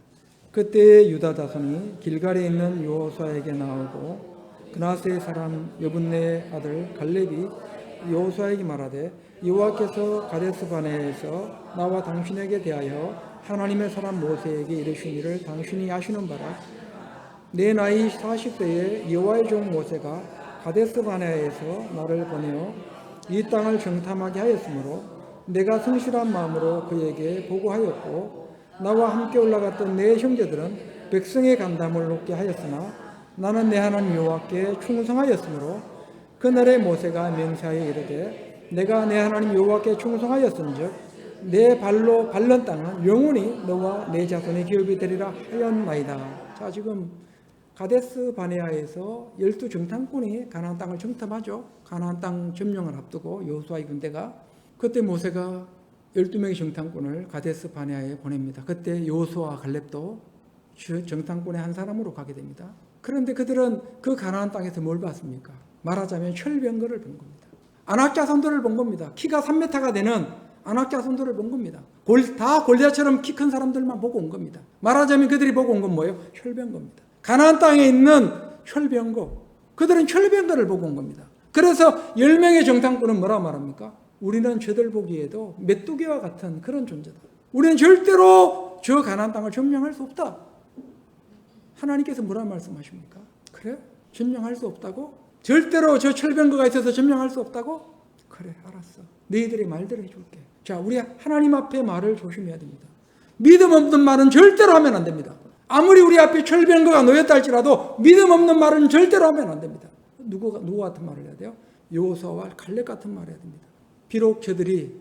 그때 유다 자손이 길갈에 있는 여호수아에게 나오고 그나스의 사람 여분네의 아들 갈렙이 여호수아에게 말하되 여호와께서 가데스바네에서 나와 당신에게 대하여 하나님의 사람 모세에게 이르시니를 당신이 아시는 바라. 내 나이 40세에 여호와의 종 모세가 가데스바네아에서 나를 보내어 이 땅을 정탐하게 하였으므로 내가 성실한 마음으로 그에게 보고하였고 나와 함께 올라갔던 내 형제들은 백성의 간담을 높게 하였으나 나는 내 하나님 여호와께 충성하였으므로 그날에 모세가 맹세하여 이르되 내가 내 하나님 여호와께 충성하였은즉 내 발로 밟는 땅은 영원히 너와 내 자손의 기업이 되리라 하였나이다. 자, 지금 가데스 바네아에서 12정탐꾼이 가나안 땅을 정탐하죠. 가나안 땅 점령을 앞두고 여호수아의 군대가. 그때 모세가 12명의 정탐꾼을 가데스 바네아에 보냅니다. 그때 여호수아와 갈렙도 정탐꾼의 한 사람으로 가게 됩니다. 그런데 그들은 그 가나안 땅에서 뭘 봤습니까? 말하자면 철병거를 본 겁니다. 안악자손들을 본 겁니다. 키가 3m가 되는 안악자손들을 본 겁니다. 다 골리앗처럼 키 큰 사람들만 보고 온 겁니다. 말하자면 그들이 보고 온 건 뭐예요? 철병거입니다. 가나안 땅에 있는 철병거. 그들은 철병거를 보고 온 겁니다. 그래서 10명의 정탐꾼은 뭐라고 말합니까? 우리는 저들 보기에도 메뚜기와 같은 그런 존재다. 우리는 절대로 저 가나안 땅을 점령할 수 없다. 하나님께서 뭐라고 말씀하십니까? 그래? 점령할 수 없다고? 절대로 저 철병거가 있어서 점령할 수 없다고? 그래, 알았어. 너희들의 말대로 해줄게. 자, 우리 하나님 앞에 말을 조심해야 됩니다. 믿음 없는 말은 절대로 하면 안 됩니다. 아무리 우리 앞에 철병거가 놓였다 할지라도 믿음 없는 말은 절대로 하면 안 됩니다. 누구 같은 말을 해야 돼요? 여호수아와 갈렙 같은 말을 해야 됩니다. 비록 저들이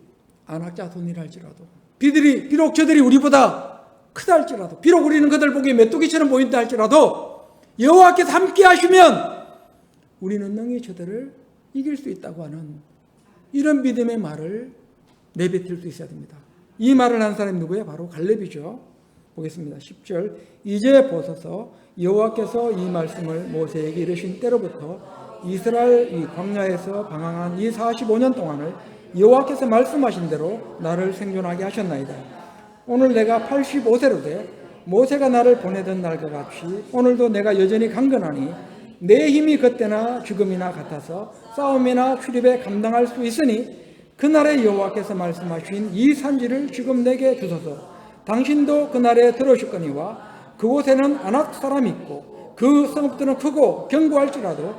안악자손이라 할지라도, 비록 저들이 우리보다 크다 할지라도, 비록 우리는 그들 보기에 메뚜기처럼 보인다 할지라도 여호와께서 함께 하시면 우리는 능히 저들을 이길 수 있다고 하는 이런 믿음의 말을 내뱉을 수 있어야 됩니다. 이 말을 한 사람이 누구예요? 바로 갈렙이죠. 보겠습니다. 10절. 이제 보소서 여호와께서 이 말씀을 모세에게 이르신 때로부터 이스라엘 이 광야에서 방황한 이 45년 동안을 여호와께서 말씀하신 대로 나를 생존하게 하셨나이다. 오늘 내가 85세로 돼 모세가 나를 보내던 날과 같이 오늘도 내가 여전히 강건하니 내 힘이 그때나 죽음이나 같아서 싸움이나 출입에 감당할 수 있으니 그날에 여호와께서 말씀하신 이 산지를 지금 내게 주소서. 당신도 그날에 들으셨거니와 그곳에는 아낙 사람이 있고 그 성읍들은 크고 견고할지라도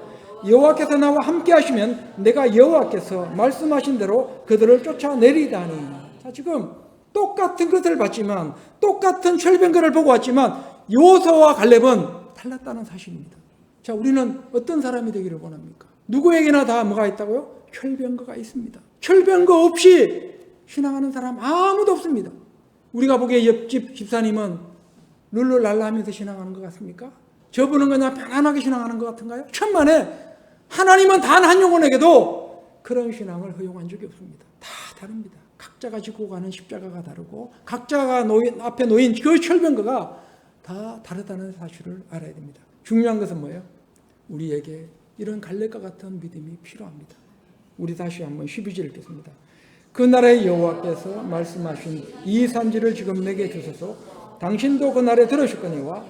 여호와께서 나와 함께 하시면 내가 여호와께서 말씀하신 대로 그들을 쫓아내리다니. 자, 지금 똑같은 것을 봤지만 똑같은 철병거를 보고 왔지만 여호수아와 갈렙은 달랐다는 사실입니다. 자, 우리는 어떤 사람이 되기를 원합니까? 누구에게나 다 뭐가 있다고요? 철병거가 있습니다. 철병거 없이 신앙하는 사람 아무도 없습니다. 우리가 보기에 옆집 집사님은 룰루랄라 하면서 신앙하는 것 같습니까? 저분은 그냥 편안하게 신앙하는 것 같은가요? 천만에 하나님은 단 한 영혼에게도 그런 신앙을 허용한 적이 없습니다. 다 다릅니다. 각자가 지고 가는 십자가가 다르고 각자가 앞에 놓인 그 철병거가 다 다르다는 사실을 알아야 됩니다. 중요한 것은 뭐예요? 우리에게 이런 갈렙과 같은 믿음이 필요합니다. 우리 다시 한번 12절 읽겠습니다. 그날에 여호와께서 말씀하신 이 산지를 지금 내게 주소서. 당신도 그날에 들으셨거니와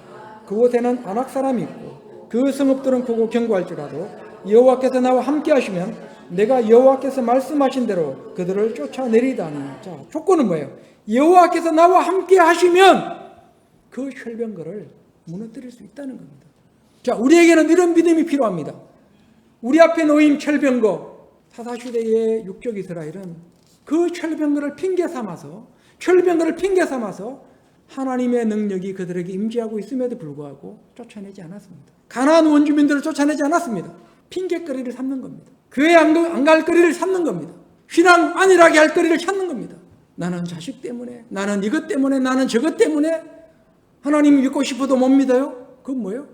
그곳에는 아낙 사람이 있고 그 성읍들은 크고 견고할지라도 여호와께서 나와 함께 하시면 내가 여호와께서 말씀하신 대로 그들을 쫓아내리다니. 자, 조건은 뭐예요? 여호와께서 나와 함께 하시면 그 철병거를 무너뜨릴 수 있다는 겁니다. 자, 우리에게는 이런 믿음이 필요합니다. 우리 앞에 놓인 철병거, 사사시대의 육적 이스라엘은 그 철병거를 핑계 삼아서 하나님의 능력이 그들에게 임재하고 있음에도 불구하고 쫓아내지 않았습니다. 가나안 원주민들을 쫓아내지 않았습니다. 핑계거리를 삼는 겁니다. 교회 안 갈 거리를 삼는 겁니다. 신앙 안일하게 할 거리를 찾는 겁니다. 나는 자식 때문에, 나는 이것 때문에, 나는 저것 때문에 하나님 믿고 싶어도 못 믿어요? 그건 뭐예요?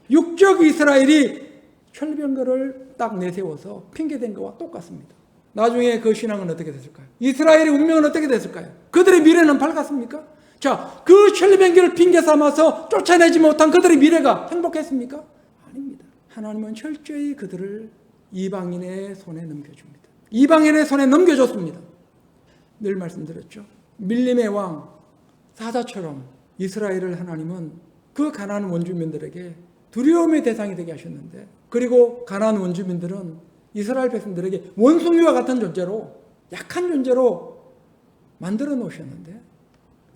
육적 이스라엘이 철병거를 딱 내세워서 핑계댄 것과 똑같습니다. 나중에 그 신앙은 어떻게 됐을까요? 이스라엘의 운명은 어떻게 됐을까요? 그들의 미래는 밝았습니까? 자, 그 철병거를 핑계 삼아서 쫓아내지 못한 그들의 미래가 행복했습니까? 아닙니다. 하나님은 철저히 그들을 이방인의 손에 넘겨줍니다. 이방인의 손에 넘겨줬습니다. 늘 말씀드렸죠. 밀림의 왕 사자처럼 이스라엘을 하나님은 그 가나안 원주민들에게 두려움의 대상이 되게 하셨는데, 그리고 가나안 원주민들은 이스라엘 백성들에게 원숭이와 같은 존재로, 약한 존재로 만들어 놓으셨는데,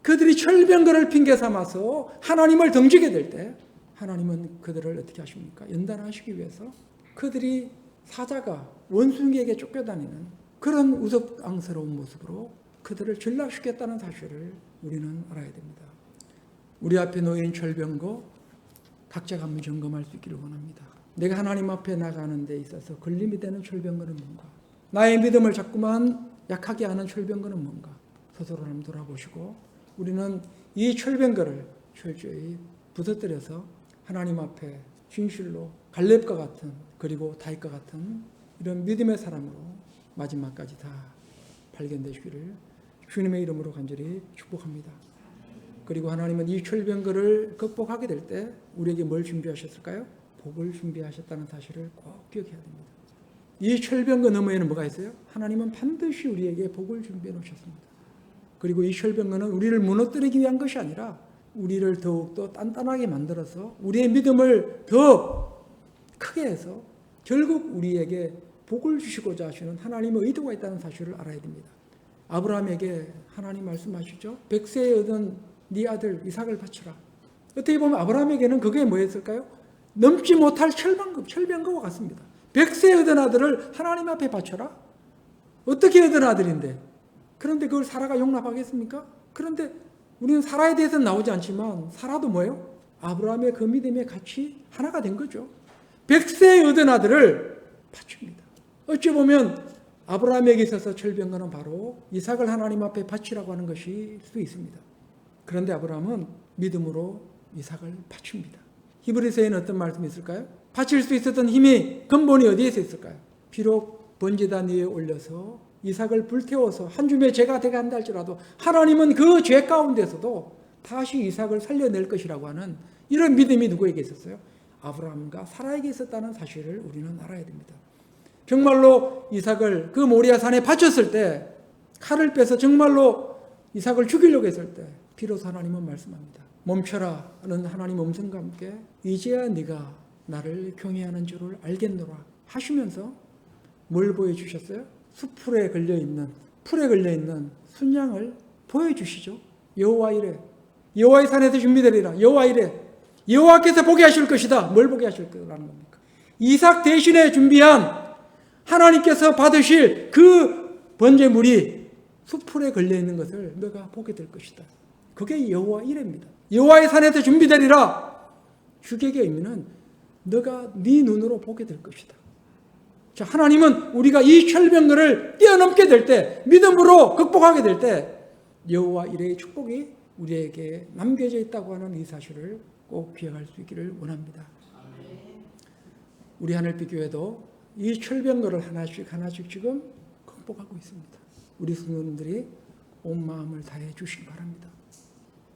그들이 철병거를 핑계 삼아서 하나님을 등지게 될 때 하나님은 그들을 어떻게 하십니까? 연단하시기 위해서 그들이 사자가 원숭이에게 쫓겨다니는 그런 우스꽝스러운 모습으로 그들을 전락시켰다는 사실을 우리는 알아야 됩니다. 우리 앞에 놓인 철병거 각자가 한번 점검할 수 있기를 원합니다. 내가 하나님 앞에 나가는 데 있어서 걸림이 되는 철병거는 뭔가? 나의 믿음을 자꾸만 약하게 하는 철병거는 뭔가? 스스로 한번 돌아보시고 우리는 이 철병거를 철저히 부서뜨려서 하나님 앞에 진실로 갈렙과 같은, 그리고 다윗과 같은 이런 믿음의 사람으로 마지막까지 다 발견되시기를 주님의 이름으로 간절히 축복합니다. 그리고 하나님은 이 철병거를 극복하게 될 때 우리에게 뭘 준비하셨을까요? 복을 준비하셨다는 사실을 꼭 기억해야 됩니다. 이 철병거 너머에는 뭐가 있어요? 하나님은 반드시 우리에게 복을 준비해 놓으셨습니다. 그리고 이 철병거는 우리를 무너뜨리기 위한 것이 아니라 우리를 더욱더 단단하게 만들어서 우리의 믿음을 더 크게 해서 결국 우리에게 복을 주시고자 하시는 하나님의 의도가 있다는 사실을 알아야 됩니다. 아브라함에게 하나님 말씀하시죠. 100세에 얻은 네 아들 이삭을 바쳐라. 어떻게 보면 아브라함에게는 그게 뭐였을까요? 넘지 못할 철병거와 같습니다. 100세에 얻은 아들을 하나님 앞에 바쳐라? 어떻게 얻은 아들인데? 그런데 그걸 사라가 용납하겠습니까? 그런데 우리는 사라에 대해서는 나오지 않지만 사라도 뭐예요? 아브라함의 그 믿음에 같이 하나가 된 거죠. 100세에 얻은 아들을 바칩니다. 어찌 보면 아브라함에게 있어서 철병거는 바로 이삭을 하나님 앞에 바치라고 하는 것일 수 있습니다. 그런데 아브라함은 믿음으로 이삭을 바칩니다. 히브리서에는 어떤 말씀이 있을까요? 바칠 수 있었던 힘이 근본이 어디에서 있을까요? 비록 번제단 위에 올려서 이삭을 불태워서 한 줌의 죄가 되게 한다 할지라도 하나님은 그 죄 가운데서도 다시 이삭을 살려낼 것이라고 하는 이런 믿음이 누구에게 있었어요? 아브라함과 사라에게 있었다는 사실을 우리는 알아야 됩니다. 정말로 이삭을 그 모리아 산에 바쳤을 때 칼을 빼서 정말로 이삭을 죽이려고 했을 때 비로소 하나님은 말씀합니다. 멈춰라 하는 하나님 음성과 함께 이제야 네가 나를 경외하는 줄을 알겠노라 하시면서 뭘 보여주셨어요? 풀에 걸려있는 순양을 보여주시죠. 여호와 이래 여호와의 산에서 준비되리라. 여호와 이래 여호와께서 보게 하실 것이다. 뭘 보게 하실 거라는 겁니까? 이삭 대신에 준비한 하나님께서 받으실 그 번제물이 수풀에 걸려있는 것을 너가 보게 될 것이다. 그게 여호와 이래입니다. 여호와의 산에서 준비되리라. 주객의 의미는 너가 네 눈으로 보게 될 것이다. 자, 하나님은 우리가 이 철병거를 뛰어넘게 될 때, 믿음으로 극복하게 될 때 여호와 이레의 축복이 우리에게 남겨져 있다고 하는 이 사실을 꼭 기억할 수 있기를 원합니다. 우리 하늘빛 교회도 이 철병거를 하나씩 지금 극복하고 있습니다. 우리 성도님들이 온 마음을 다해 주시기 바랍니다.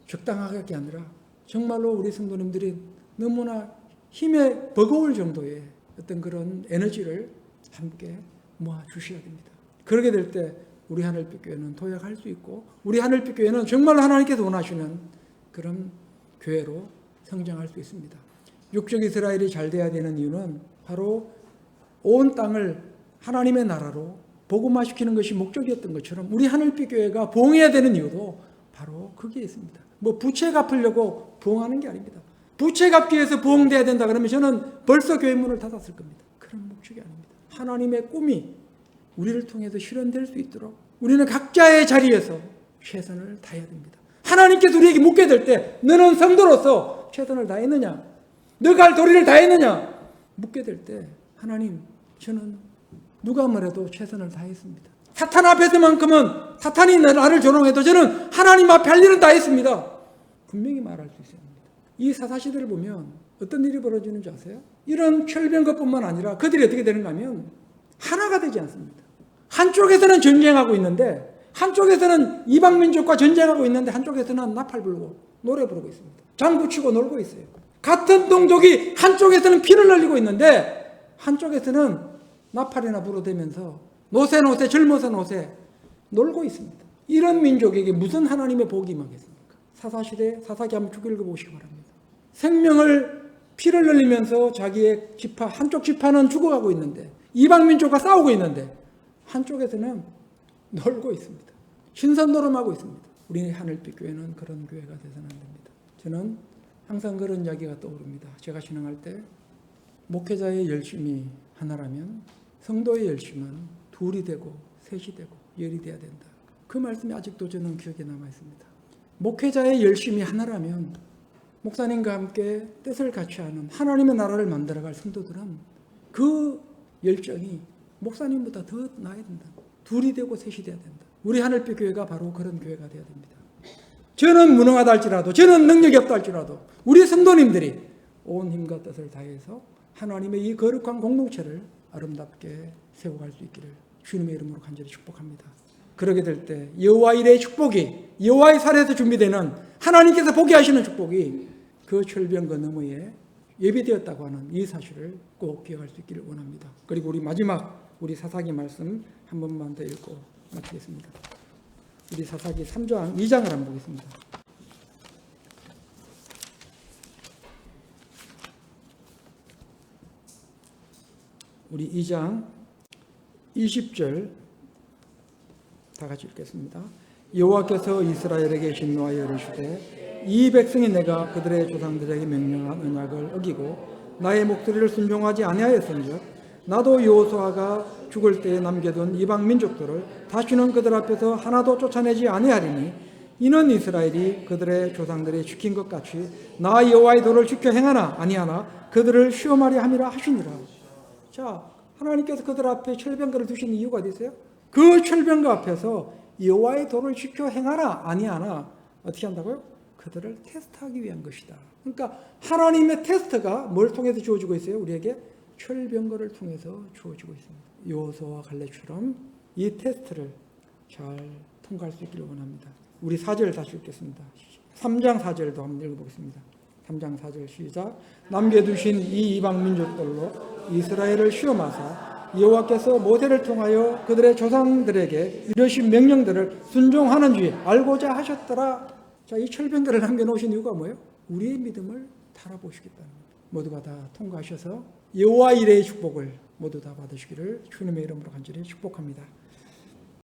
적당하게 아니라 정말로 우리 성도님들이 너무나 힘에 버거울 정도의 어떤 그런 에너지를 함께 모아 주셔야 됩니다. 그러게 될 때 우리 하늘빛 교회는 도약할 수 있고 우리 하늘빛 교회는 정말로 하나님께서 원하시는 그런 교회로 성장할 수 있습니다. 육적 이스라엘이 잘 돼야 되는 이유는 바로 온 땅을 하나님의 나라로 복음화시키는 것이 목적이었던 것처럼 우리 하늘빛 교회가 부흥해야 되는 이유도 바로 거기에 있습니다. 뭐 부채 갚으려고 부흥하는 게 아닙니다. 부채 갚기 위해서 부흥돼야 된다 그러면 저는 벌써 교회 문을 닫았을 겁니다. 그런 목적이 아닙니다. 하나님의 꿈이 우리를 통해서 실현될 수 있도록 우리는 각자의 자리에서 최선을 다해야 됩니다. 하나님께서 우리에게 묻게 될 때 너는 성도로서 최선을 다했느냐? 너가 할 도리를 다했느냐? 묻게 될 때 하나님 저는 누가 뭐래도 최선을 다했습니다. 사탄 앞에서만큼은 사탄이 나를 조롱해도 저는 하나님 앞에 할 일은 다했습니다. 분명히 말할 수 있습니다. 이 사사시대를 보면 어떤 일이 벌어지는지 아세요? 이런 철병거뿐만 아니라 그들이 어떻게 되는가 하면 하나가 되지 않습니다. 한쪽에서는 전쟁하고 있는데 한쪽에서는 이방민족과 전쟁하고 있는데 한쪽에서는 나팔 불고 노래 부르고 있습니다. 장구치고 놀고 있어요. 같은 동족이 한쪽에서는 피를 흘리고 있는데 한쪽에서는 나팔이나 불어대면서 노세 젊어서 노세 놀고 있습니다. 이런 민족에게 무슨 하나님의 복이 임하겠습니까? 사사시대 사사기 한번 쭉 읽어보시기 바랍니다. 생명을 피를 흘리면서 자기의 지파 한쪽 지파는 죽어가고 있는데 이방민족과 싸우고 있는데 한쪽에서는 놀고 있습니다. 신선 노름하고 있습니다. 우리 하늘빛 교회는 그런 교회가 되서는 안 됩니다. 저는 항상 그런 이야기가 떠오릅니다. 제가 신앙할 때 목회자의 열심이 하나라면 성도의 열심은 둘이 되고 셋이 되고 열이 돼야 된다. 그 말씀이 아직도 저는 기억에 남아 있습니다. 목회자의 열심이 하나라면 목사님과 함께 뜻을 같이 하는 하나님의 나라를 만들어갈 성도들은 그 열정이 목사님보다 더 나아야 된다. 둘이 되고 셋이 돼야 된다. 우리 하늘빛 교회가 바로 그런 교회가 되어야 됩니다. 저는 무능하다 할지라도 저는 능력이 없다 할지라도 우리 성도님들이 온 힘과 뜻을 다해서 하나님의 이 거룩한 공동체를 아름답게 세워갈 수 있기를 주님의 이름으로 간절히 축복합니다. 그러게 될 때 여호와 일의 축복이, 여호와의 살에서 준비되는 하나님께서 보게 하시는 축복이 그 철병 그 너머에 예비되었다고 하는 이 사실을 꼭 기억할 수 있기를 원합니다. 그리고 우리 마지막 우리 사사기 말씀 한 번만 더 읽고 마치겠습니다. 우리 사사기 3장 2장을 한번 보겠습니다. 우리 2장 20절 다 같이 읽겠습니다. 여호와께서 이스라엘에게 진노하여 이르시되 이 백성이 내가 그들의 조상들에게 명령한 언약을 어기고 나의 목소리를 순종하지 아니하였은즉 나도 여호수아가 죽을 때에 남겨둔 이방 민족들을 다시는 그들 앞에서 하나도 쫓아내지 아니하리니 이는 이스라엘이 그들의 조상들이 지킨 것 같이 나 여호와의 도를 지켜 행하나 아니하나 그들을 시험하려 함이라 하시니라. 자, 하나님께서 그들 앞에 철병거를 두신 이유가 어디 있어요? 그 철병거 앞에서 여호와의 도를 지켜 행하나 아니하나 어떻게 한다고요? 그들을 테스트하기 위한 것이다. 그러니까 하나님의 테스트가 뭘 통해서 주어지고 있어요? 우리에게 철병거를 통해서 주어지고 있습니다. 여호수아와 갈렙처럼 이 테스트를 잘 통과할 수 있기를 원합니다. 우리 4절 다시 읽겠습니다. 3장 4절도 한번 읽어보겠습니다. 3장 4절 시작. 남겨두신 이 이방 민족들로 이스라엘을 시험하사 여호와께서 모세를 통하여 그들의 조상들에게 이러신 명령들을 순종하는지 알고자 하셨더라. 자, 이 철병거를 남겨놓으신 이유가 뭐예요? 우리의 믿음을 달아보시겠다는 겁니다. 모두가 다 통과하셔서 여호와 일의 축복을 모두 다 받으시기를 주님의 이름으로 간절히 축복합니다.